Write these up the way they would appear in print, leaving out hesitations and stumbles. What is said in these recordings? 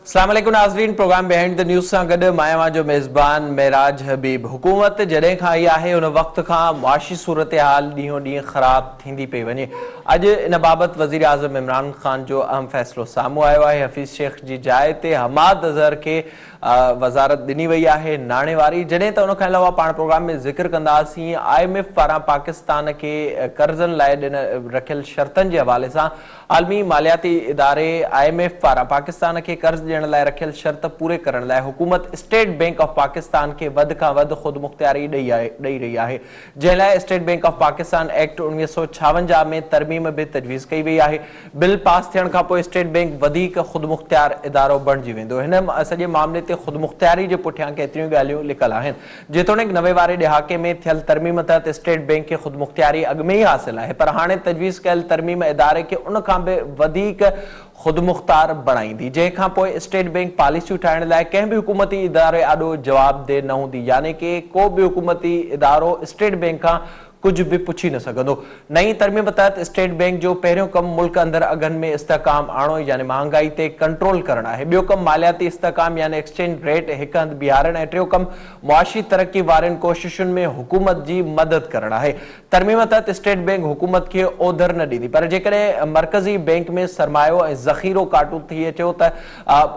अस्सलाम वालेकुम नाज़रीन, प्रोग्राम बिहाइंड द न्यूज़ सां गॾु मां जो मेज़बान मेराज हबीब। हुकूमत जॾहिं खां आई आहे उन वक़्त खां मुआशी सूरत हाल ॾींहों ॾींहुं ख़राब थींदी पई वञे। अॼु इन बाबति वज़ीर आज़म इमरान ख़ान जो अहम फ़ैसिलो साम्हूं आयो आहे। हफ़ीज़ शेख जी जाइ ते हमाद अज़हर खे वज़ारत ॾिनी वई आहे नाणे वारी। जॾहिं त उन खां अलावा पाण प्रोग्राम में ज़िक्र कंदासीं IMF पारां पाकिस्तान खे कर्ज़नि लाइ रखियल शर्तनि जे हवाले सां। आलमी मालियाती इदारे IMF पारां पाकिस्तान खे कर्ज़ ॾियण लाइ रखियल शर्त पूरे करण लाइ हुकूमत स्टेट बैंक ऑफ पाकिस्तान खे वधि खां वधि ख़ुदि मुख़्तियारी ॾेई रही आहे, जंहिं लाइ state bank of Pakistan act 1956 में तरमीम बि तजवीज़ कई वई आहे। बिल पास थियण खां पोइ स्टेट बैंक वधीक ख़ुदि मुख़्तियार इदारो बणिजी वेंदो। हिन सॼे मामले ते ख़ुदि मुख़्तियारी जे पुठियां केतिरियूं ॻाल्हियूं लिकल आहिनि। जेतोणीकि नवे वारे ॾहाके में थियल तरमीम तहत स्टेट बैंक खे ख़ुदि मुख़्तियारी अॻु में ई हासिल आहे, पर हाणे तजवीज़ कयल तरमीम इदारे खे उन खां बि वधीक ख़ुदि मुख़्तार बणाईंदी, जंहिंखां पोइ स्टेट बैंक पॉलिसियूं ठाहिण लाइ कंहिं बि हुकूमती इदारे आॾो जवाबदेह न हूंदी, यानी कि को बि हुकूमती इदारो स्टेट बैंक खां कुछ भी पुछी न सघंदो। नई तरमीम तहत स्टेट बैंक जो पहिरियों कम मुल्क अंदर अघनि में इस्तेकाम आणो यानी महांगाई ते कंट्रोल करणु आहे। ॿियो कम मालियाती इस्तेकाम यानी एक्सचेंज रेट हिकु हंधि बीहारणु ऐं टियों कम मुआशी तरक़ी वारनि कोशिशुनि में हुकूमत जी मदद करणु आहे। तरमीम तहत स्टेट बैंक हुकूमत खे ओधर न ॾींदी, पर जेकॾहिं मरकज़ी बैंक में सरमायो ऐं ज़ख़ीरो काटू थी अचो त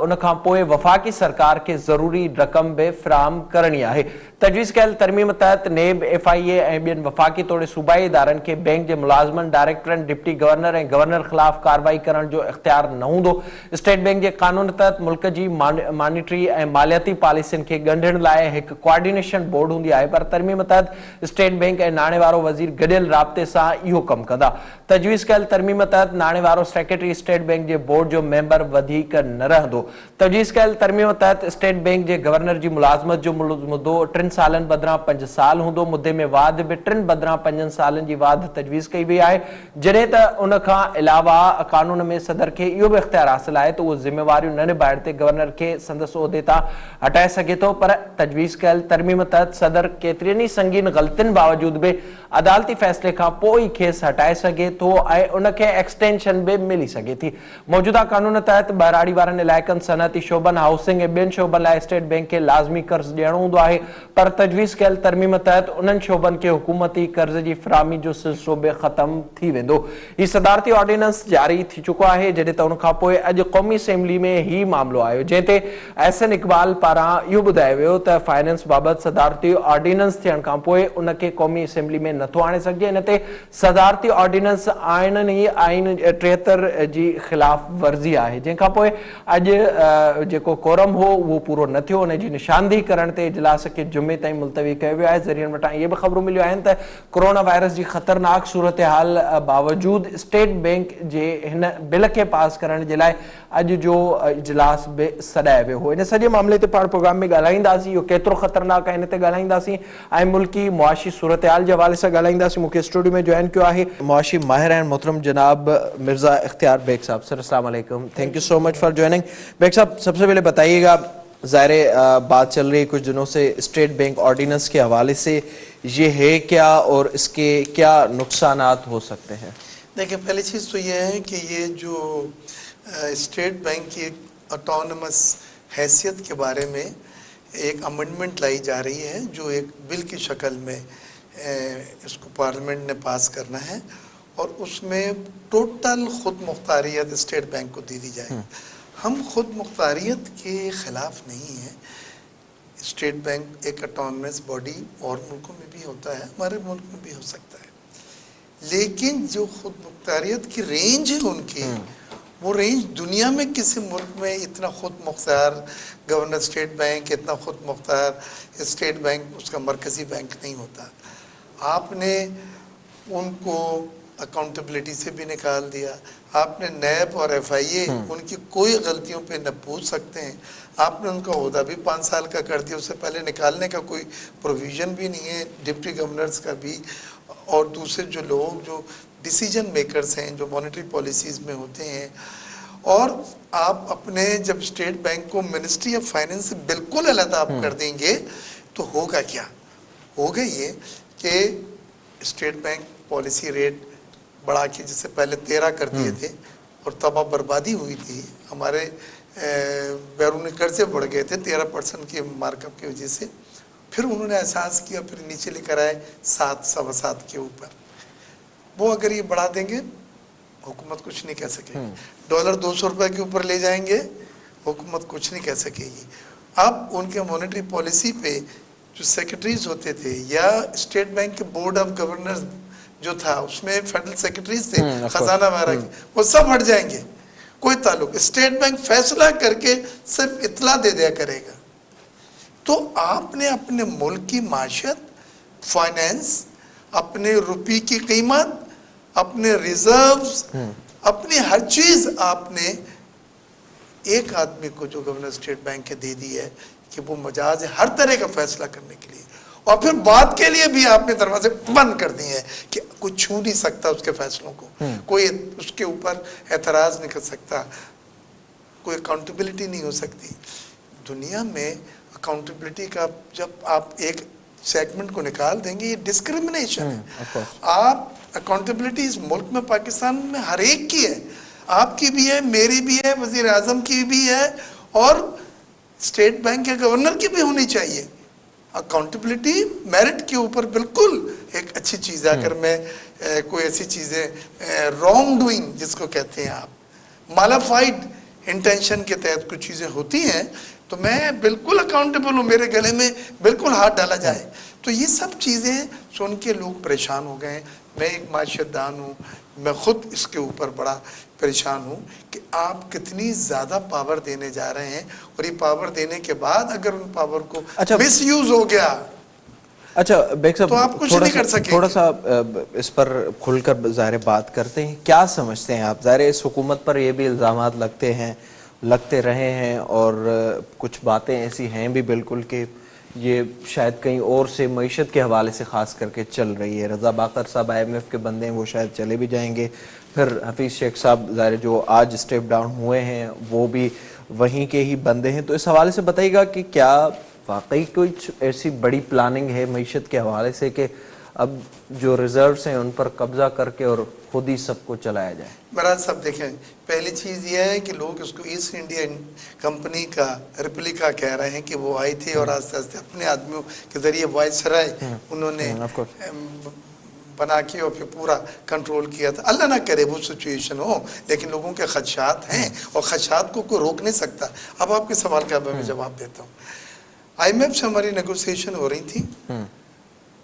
उन खां पोइ वफ़ाक़ी सरकार खे ज़रूरी रक़म बि फ़राहम करणी आहे। तजवीज़ कयल तरमीम तहत नेब, FIA ऐं ॿियनि वफ़ाक़ी तौर सूबाई इदारनि खे बैंक जे मुलाज़िमनि, डायरेक्टरनि, डिप्टी गवर्नर ऐं गवर्नर ख़िलाफ़ कार्रवाई करण जो इख़्तियार न हूंदो। स्टेट बैंक जे क़ानून तहत मुल्क जी मॉनिटरी ऐं मालियाती पॉलिसियुनि खे ॻंढण लाइ हिकु कोऑर्डिनेशन बोर्ड हूंदी आहे, पर तरमीम तहत स्टेट बैंक ऐं नाणे वारो वज़ीर गॾियल राब्ते सां इहो कमु कंदा। तजवीज़ कयल तरमीम तहत नाणे वारो सेक्रेटरी स्टेट बैंक जे बोर्ड जो मेंबर वधीक न रहंदो। तजवीज़ कयल तरमीम तहत स्टेट बैंक जे गवर्नर जी मुलाज़मत जो मुदो 3 सालनि बदिरां 5 साल हूंदो। मुदे में वाध बि 3 बदिरां 5 सालनि जी वाध तजवीज़ कई वई आहे। जॾहिं त उन खां अलावा कानून में सदर खे इहो बि इख़्तियार हासिल आहे त उहो ज़िम्मेवारियूं न निभाइण ते गवर्नर खे संदसि उहिदे तां हटाए सघे थो, पर तजवीज़ कयल तरमीम तहत सदर केतिरनि ई संगीन ग़लतियुनि बावजूदि बि अदालती फ़ैसिले खां पोइ ई खेसि हटाए सघे थो ऐं उनखे एक्सटेंशन बि मिली सघे थी। मौजूदा कानून तहत बहिराड़ी वारनि इलाइक़नि, सनअती शोबनि, हाउसिंग ऐं ॿियनि शोबनि लाइ स्टेट बैंक खे लाज़मी कर्ज़ ॾियणो हूंदो आहे, पर तजवीज़ कयल तरमीम तहत उन्हनि शोबनि खे हुकूमती कर्ज़ जी फ़राहमी जो सिलसिलो बि ख़तमु थी वेंदो। हीउ सदारती ऑर्डिनेंस जारी थी चुको आहे, जॾहिं त उन खां पोइ अॼु क़ौमी असेंबली में ही मामिलो आयो, जंहिं ते एहसन इक़बाल पारां इहो ॿुधायो वियो त फाइनेंस बाबति सदारती ऑर्डिनेंस थियण खां पोइ उनखे क़ौमी असेंबली में नथो आणे सघिजे। हिन ते सदारती ऑर्डिनेंस आइननि ई आइन 73 जी ख़िलाफ़ वर्ज़ी आहे, जंहिंखां पोइ अॼु जेको कोरम हो उहो पूरो न थियो। उन जी निशानदेही करण ते इजलास खे जुमे ताईं मुलतवी कयो वियो आहे। ज़रियनि वटां इहे बि ख़बरूं मिलियूं आहिनि त कोरोना वायरस जी ख़तरनाक सूरत हाल बावजूदि स्टेट बैंक जे हिन बिल खे पास करण जे लाइ अॼु जो इजलास बि सॾायो वियो हो। इन सॼे मामले ते पाण प्रोग्राम में ॻाल्हाईंदासीं, इहो केतिरो ख़तरनाक आहे हिन ते ॻाल्हाईंदासीं ऐं मुल्की मुआशी सूरत हाल जे हवाले सां ॻाल्हाईंदासीं। मूंखे स्टूडियो में जॉइन कयो आहे मुआशी माहिर आहिनि मोहतरम जनाब मिर्ज़ा इख्तियार बेग साहब। सर अस्सलाम वालेकुम, thank you so much for joining. Baig साहब, सबसे पहले बताइएगा, ज़ाहिर बात चल रही है कुछ दिनों से स्टेट बैंक ऑर्डिनेंस के हवाले से, ये है क्या और इसके क्या नुकसानात हो सकते हैं? देखिए, पहली चीज़ तो ये है कि ये जो स्टेट बैंक की ऑटोनमस हैसियत के बारे में एक अमेंडमेंट लाई जा रही है, जो एक बिल की शक्ल में इसको पार्लियामेंट ने पास करना है और उसमें टोटल खुद मुख्तारियत स्टेट बैंक को दे दी जाए। हम खुद मुख्तारियत के ख़िलाफ़ नहीं हैं। स्टेट बैंक एक ऑटोनमस बॉडी और मुल्कों में भी होता है, हमारे मुल्क में भी हो सकता है, लेकिन जो खुद मुख्तारियत की रेंज है उनकी, वो रेंज दुनिया में किसी मुल्क में इतना खुद मुख्तार गवर्नर स्टेट बैंक, इतना खुद मुख्तार स्टेट बैंक उसका मरकज़ी बैंक नहीं होता। आपने उनको अकाउंटेबिलिटी से भी निकाल दिया। आपने नैब और FIA उनकी कोई गलतियों पे न पूछ सकते हैं। आपने उनका ओहदा भी 5 साल का कर दिया, उससे पहले निकालने का कोई प्रोविज़न भी नहीं है, डिप्टी गवर्नर्स का भी और दूसरे जो लोग जो डिसीजन मेकर्स हैं, जो मॉनेटरी पॉलिसीज़ में होते हैं। और आप अपने जब स्टेट बैंक को मिनिस्ट्री ऑफ फाइनेंस से बिल्कुल अलग आप कर देंगे तो होगा क्या? होगा ये कि स्टेट बैंक पॉलिसी रेट बढ़ा के, जिससे पहले 13 कर दिए थे और तबाह बर्बादी हुई थी। हमारे बैरूनी कर्जे बढ़ गए थे 13% के मार्कअप की वजह से। फिर उन्होंने एहसास किया, फिर नीचे लेकर आए 7, 7.25 के ऊपर। वो अगर ये बढ़ा देंगे हुकूमत कुछ नहीं कह सकेगी। डॉलर 200 रुपए के ऊपर ले जाएंगे, हुकूमत कुछ नहीं कह सकेगी। अब उनके मॉनेटरी पॉलिसी पे जो सेक्रेटरीज होते थे या स्टेट बैंक के बोर्ड ऑफ गवर्नर्स जो था उसमें फेडरल सेक्रेटरीज थे, खजाना वगैरह के, वो सब हट जाएंगे। कोई ताल्लुक, स्टेट बैंक फैसला करके सिर्फ इतला दे दिया करेगा। तो आपने अपने मुल्क की माशियत, फाइनेंस, अपने रुपये की कीमत, अपने रिजर्व्स, अपनी हर चीज आपने एक आदमी को जो गवर्नर स्टेट बैंक के दे दी है कि वो मजाज है हर तरह का फैसला करने के लिए। और फिर बात के लिए भी आपने दरवाजे बंद कर दिए हैं कि कोई छू नहीं सकता उसके फैसलों को, कोई उसके ऊपर एतराज नहीं कर सकता, कोई अकाउंटेबिलिटी नहीं हो सकती। दुनिया में अकाउंटेबिलिटी का जब आप एक सेगमेंट को निकाल देंगे, ये डिस्क्रिमिनेशन है। आप अकाउंटेबिलिटी इस मुल्क में, पाकिस्तान में हर एक की है, आपकी भी है, मेरी भी है, वजीर आजम की भी है और स्टेट बैंक के गवर्नर की भी होनी चाहिए। अकाउंटेबिलिटी मेरिट के ऊपर बिल्कुल एक अच्छी चीज़ है। अगर मैं कोई ऐसी चीज़ें रॉन्ग डूइंग जिसको कहते हैं आप, मालाफाइड इंटेंशन के तहत कुछ चीज़ें होती हैं तो मैं बिल्कुल अकाउंटेबल हूँ, मेरे गले में बिल्कुल हाथ डाला जाए। तो ये सब चीज़ें सुन के लोग परेशान हो गए। मैं एक माशियतदान हूँ, मैं खुद इसके ऊपर बड़ा परेशान हूँ कि आप कितनी ज़्यादा पावर देने जा रहे हैं और ये पावर देने के बाद अगर उन पावर को मिसयूज हो गया, अच्छा बेग साहब, तो आप कुछ नहीं कर सकेंगे। थोड़ा सा इस पर खुलकर ज़ाहिर बात करते हैं। क्या समझते हैं आप? ज़ाहिर इस हुकूमत पर ये भी इल्ज़ामात लगते रहे हैं और कुछ बातें ऐसी हैं भी बिल्कुल कि ये शायद कहीं और से मईशत के हवाले से ख़ास करके चल रही है। रज़ा बाकर साहब IMF के बंदे हैं, वो शायद चले भी जाएंगे। फिर हफीज़ शेख साहब ज़ाहिर जो आज स्टेप डाउन हुए हैं वो भी वहीं के ही बंदे हैं। तो इस हवाले से बताइएगा कि क्या वाकई कुछ ऐसी बड़ी प्लानिंग है मईशत के हवाले से कि अब जो रिजर्व्स हैं उन पर कब्जा करके और खुद ही सबको चलाया जाए? महाराज साहब देखें, पहली चीज़ ये है कि लोग इसको ईस्ट इंडिया कंपनी का रिप्लिका कह रहे हैं कि वो आई थी और आस्ते आस्ते अपने आदमियों के जरिए वायसराय उन्होंने बना के और फिर पूरा कंट्रोल किया था। अल्लाह ना करे वो सिचुएशन हो, लेकिन लोगों के खदशात हैं और खदशात को कोई रोक नहीं सकता। अब आपके सवाल का मैं जवाब देता हूँ। IMF से हमारी नेगोशिएशन हो रही थी,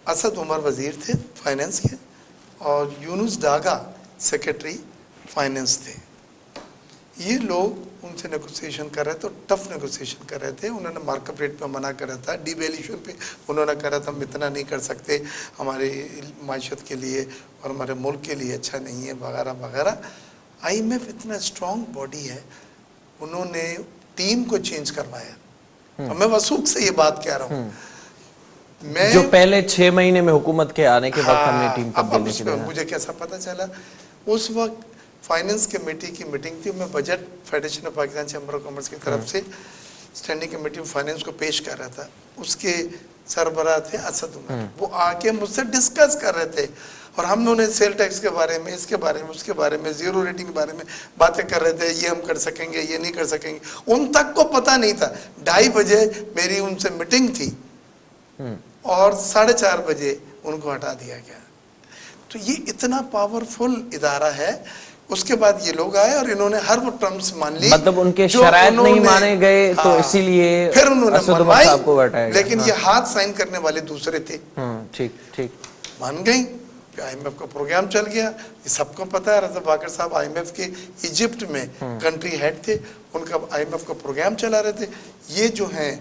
असद उमर वजीर थे फाइनेंस के और यूनुस डागा सेक्रेटरी फाइनेंस थे। ये लोग उनसे नेगोशिएशन कर रहे थे, टफ नेगोशिएशन कर रहे थे। उन्होंने मार्कअप रेट पे मना करा था, डिवैल्यूएशन पे उन्होंने कहा था हम इतना नहीं कर सकते, हमारी माशियत के लिए और हमारे मुल्क के लिए अच्छा नहीं है वगैरह वगैरह। IMF इतना स्ट्रॉन्ग बॉडी है, उन्होंने टीम को चेंज करवाया। और मैं वसूख से ये बात कह रहा हूँ, मैं जो पहले 6 महीने में हुकूमत के आने के वक्त हमने टीम तब्दील की। मुझे कैसा पता चला, उस वक्त फाइनेंस कमेटी की मीटिंग थी, मैं budget federation of Pakistan chamber of commerce की तरफ से स्टैंडिंग कमेटी ऑफ फाइनेंस को पेश कर रहा था। उसके सरबराह थे असद उमर, वो आके मुझसे डिस्कस कर रहे थे और हम उन्हें सेल टैक्स के बारे में, इसके बारे में, उसके बारे में, जीरो रेटिंग के बारे में बातें कर रहे थे। ये हम कर सकेंगे, ये नहीं कर सकेंगे, उन तक को पता नहीं था। 2:30 बजे मेरी उनसे मीटिंग थी और 4:30 बजे उनको हटा दिया गया। तो ये इतना पावरफुल इदारा है। उसके बाद ये लोग आए और इन्होंने हर वो टर्म्स मान ली, मतलब उनके शराइत नहीं माने गए। हाँ, तो इसीलिए फिर उन्होंने मनवाई, लेकिन हाँ। ये हाथ साइन करने वाले दूसरे थे। ठीक ठीक मान गई। IMF का प्रोग्राम चल गया, ये सबको पता है। रज़ा बाकर साहब IMF के इजिप्ट में कंट्री हेड थे, उनका IMF का प्रोग्राम चला रहे थे। ये जो हैं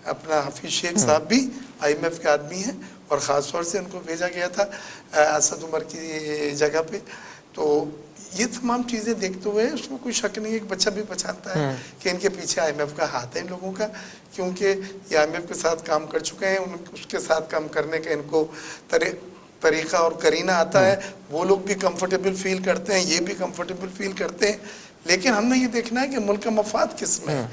अपना हफीज शेख साहब भी IMF के आदमी हैं और ख़ास तौर से उनको भेजा गया था असद उमर की जगह पे। तो ये तमाम चीज़ें देखते हुए उसमें कोई शक नहीं है, एक बच्चा भी पहचानता है कि इनके पीछे IMF का हाथ है इन लोगों का, क्योंकि ये IMF के साथ काम कर चुके हैं। उसके साथ काम करने का इनको तरीका और करीना आता है। वो लोग भी कंफर्टेबल फील करते हैं, ये भी कंफर्टेबल फील करते हैं। लेकिन हमने ये देखना है कि मुल्क का मफाद किस में है।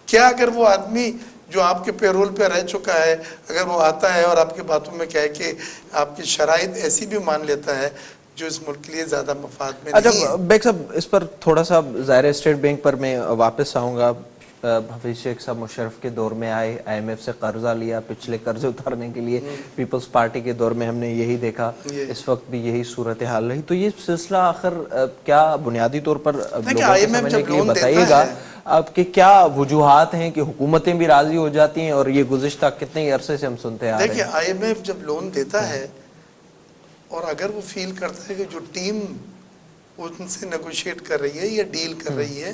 क्या अगर वो आदमी जो आपके पेरोल पे रह चुका है, अगर वो आता है और आपकी बातों में क्या है कि आपकी शराइत ऐसी भी मान लेता है जो इस मुल्क के लिए ज़्यादा मफाद में नहीं है। अच्छा बेग साहब, इस पर थोड़ा सा ज़ाहिर स्टेट बैंक पर मैं वापस आऊँगा। हफीज शेख साहब मुशर्रफ के दौर में आए, IMF से कर्जा लिया पिछले कर्जे उतारने के लिए, पीपल्स पार्टी के दौर में हमने यही देखा, इस वक्त भी यही सूरत हाल रही। तो ये सिलसिला आखिर क्या बुनियादी तौर पर लोगों को समझने के लिए बताइएगा आपके क्या वजूहात हैं कि हुकूमतें भी राजी हो जाती हैं और ये गुज़िश्ता कितने अरसे से हम सुनते आ रहे हैं। देखिए IMF जब लोन देता है और अगर वो फील करता है कि जो टीम उनसे नेगोशिएट कर रही है या डील कर रही है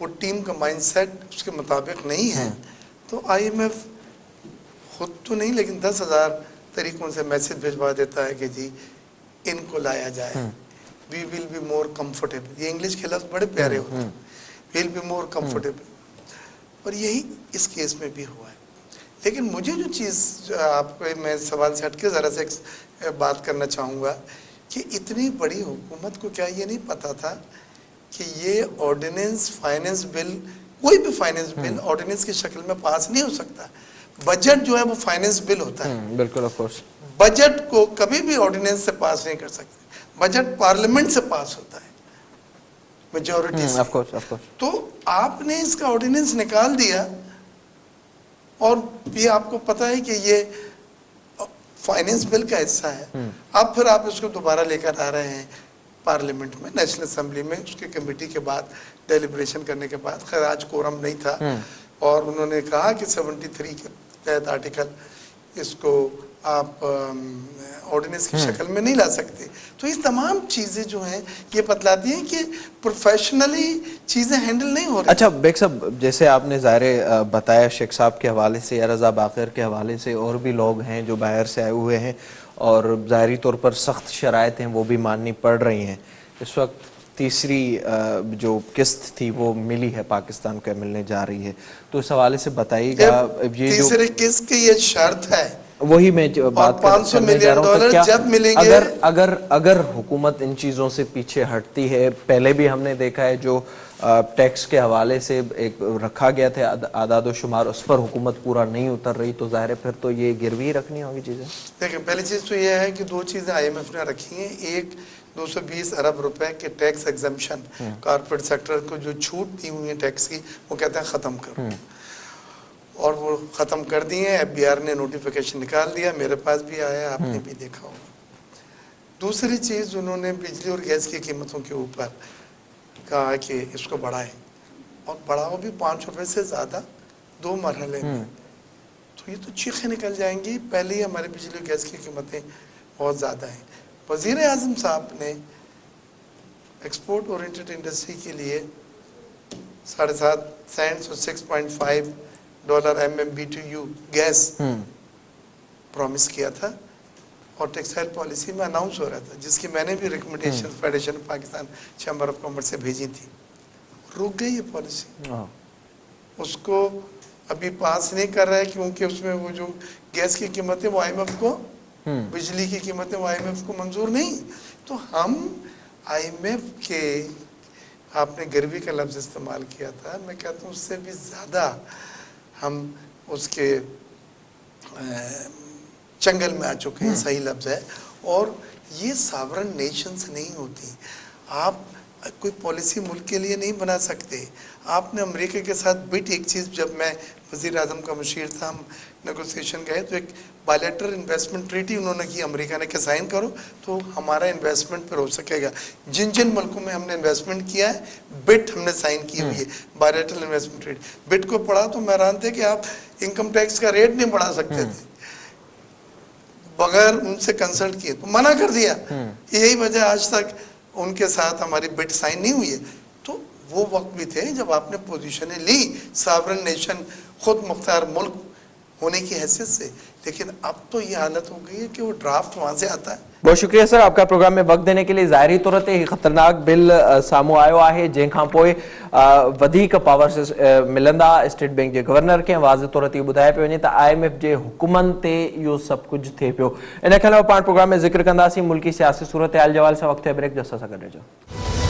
वो टीम का माइंडसेट उसके मुताबिक नहीं है, तो IMF खुद तो नहीं लेकिन 10,000 तरीकों से मैसेज भिजवा देता है कि जी इनको लाया जाए, we will be more comfortable. ये इंग्लिश के लफ्ज़ बड़े प्यारे होते हैं, विल बी मोर कंफर्टेबल, और यही इस केस में भी हुआ है। लेकिन मुझे जो चीज़ आपको मैं सवाल से हटके ज़रा से बात करना चाहूँगा कि इतनी बड़ी हुकूमत को क्या ये नहीं पता था कि ये ऑर्डिनेंस फाइनेंस बिल, कोई भी फाइनेंस बिल ऑर्डिनेंस की शक्ल में पास नहीं हो सकता। बजट जो है वो फाइनेंस बिल होता है। बिल्कुल, ऑफ कोर्स। बजट को कभी भी ऑर्डिनेंस से पास नहीं कर सकते, बजट पार्लियामेंट से पास होता है मेजॉरिटी से। Of course. तो आपने इसका ऑर्डिनेंस निकाल दिया और ये आपको पता है कि ये फाइनेंस बिल का हिस्सा है। अब फिर आप इसको दोबारा लेकर आ रहे हैं पार्लियामेंट में, नेशनल असेंबली में, उसकी कमेटी के बाद डेलिब्रेशन करने के बाद। खैर आज कोरम नहीं था और उन्होंने कहा कि 73 के तहत आर्टिकल इसको आप ऑर्डिनेंस की शक्ल में नहीं ला सकते। तो ये तमाम चीज़ें जो हैं ये बतलाती हैं कि प्रोफेशनली चीज़ें हैंडल नहीं हो रही। अच्छा बेग साहब, जैसे आपने ज़ाहिर बताया शेख साहब के हवाले से या रज़ा बाक़िर के हवाले से, और भी लोग हैं जो बाहर से आए हुए हैं और ज़ाहिरी तौर पर सख्त शराइत हैं वो भी माननी पड़ रही हैं। इस वक्त तीसरी जो किस्त थी वो मिली है, पाकिस्तान को मिलने जा रही है, तो इस हवाले से बताइएगा। ये तीसरे किस्त की ये शर्त है, वही मैं बात $500 मिलियन जब मिलेंगे। अगर हुकूमत इन चीज़ों से पीछे हटती है, पहले भी हमने देखा है जो टैक्स के हवाले से एक रखा गया था आदाद शुमार, उस पर हुकूमत पूरा नहीं उतर रही, तो ज़ाहिर है फिर तो ये गिरवी रखनी होगी चीज़ें। देखिए पहली चीज़ तो ये है कि दो चीज़ें IMF ने रखी हैं। एक 220 अरब रुपए के टैक्स एग्जम्पशन कॉर्पोरेट सेक्टर को जो छूट दी हुई है टैक्स की, वो कहते हैं ख़त्म करो, और वो ख़त्म कर दिए। FBR ने नोटिफिकेशन निकाल दिया, मेरे पास भी आया, आपने भी देखा होगा। दूसरी चीज़, उन्होंने बिजली और गैस की कीमतों के ऊपर कहा कि इसको बढ़ाएं, और बढ़ाओ भी 5 रुपये से ज़्यादा 2 मरहले में। तो ये तो चीखें निकल जाएंगी। पहले ही हमारे बिजली और गैस की कीमतें बहुत ज़्यादा हैं। वज़ीर आज़म साहब ने एक्सपोर्ट ओरिएंटेड इंडस्ट्री के लिए 7.5 सेंट्स और $6.5 MMBTU गैस प्रॉमिस किया था, और टेक्सटाइल पॉलिसी में अनाउंस हो रहा था, जिसकी मैंने भी recommendation federation Pakistan chamber of commerce से भेजी थी। रुक गई ये पॉलिसी, उसको अभी पास नहीं कर रहा है क्योंकि उसमें वो जो गैस की कीमतें वो IMF को, बिजली की कीमतें वो IMF को मंजूर नहीं। तो हम IMF के, आपने गिरवी का लफ्ज़ इस्तेमाल किया था, मैं कहता हूँ उससे भी ज़्यादा हम उसके चंगल में आ चुके हैं, सही लफ्ज़ है। और ये सावरन नेशंस नहीं होती। आप कोई पॉलिसी मुल्क के लिए नहीं बना सकते। आपने अमेरिका के साथ बिट एक चीज़, जब मैं वज़ीर आज़म का मुशीर था, हम नेगोशिएशन गए तो एक बायलैटरल इन्वेस्टमेंट ट्रीटी उन्होंने की, अमेरिका ने कि साइन करो तो हमारा इन्वेस्टमेंट पर हो सकेगा। जिन जिन मुल्कों में हमने इन्वेस्टमेंट किया है, बिट हमने साइन की हुई है, बायलैटरल इन्वेस्टमेंट ट्रीटी। बिट को पढ़ा तो मैं हैरान थे कि आप इनकम टैक्स का रेट नहीं बढ़ा सकते थे बगैर उनसे कंसल्ट किए, तो मना कर दिया। यही वजह आज तक उनके साथ हमारी बिट साइन नहीं हुई है। तो वो वक्त भी थे जब आपने पोजीशनें ली सावरन नेशन, खुद मुख्तार मुल्क होने की हैसियत से, लेकिन अब तो ये हालत हो गई है कि वो ड्राफ्ट वहाँ से आता है। बहुत शुक्रिया सर आपका प्रोग्राम में वक्त देने के लिए। ज़ाहिरी तौर ते ही ख़तरनाक बिल साम्हूं आयो आहे, जंहिंखां पोइ वधीक पावर मिलंदा स्टेट बैंक जे गवर्नर खे। वाज़े तौर ते ॿुधाए पियो वञे त IMF जे हुकुमनि ते इहो सभु कुझु थिए पियो। इन खे अलावा पाण प्रोग्राम में ज़िक्र कंदासीं मुल्की सियासी सूरत हाल जे हवाले सां। वक़्तु ब्रेक जो असां सां गॾु रहिजो।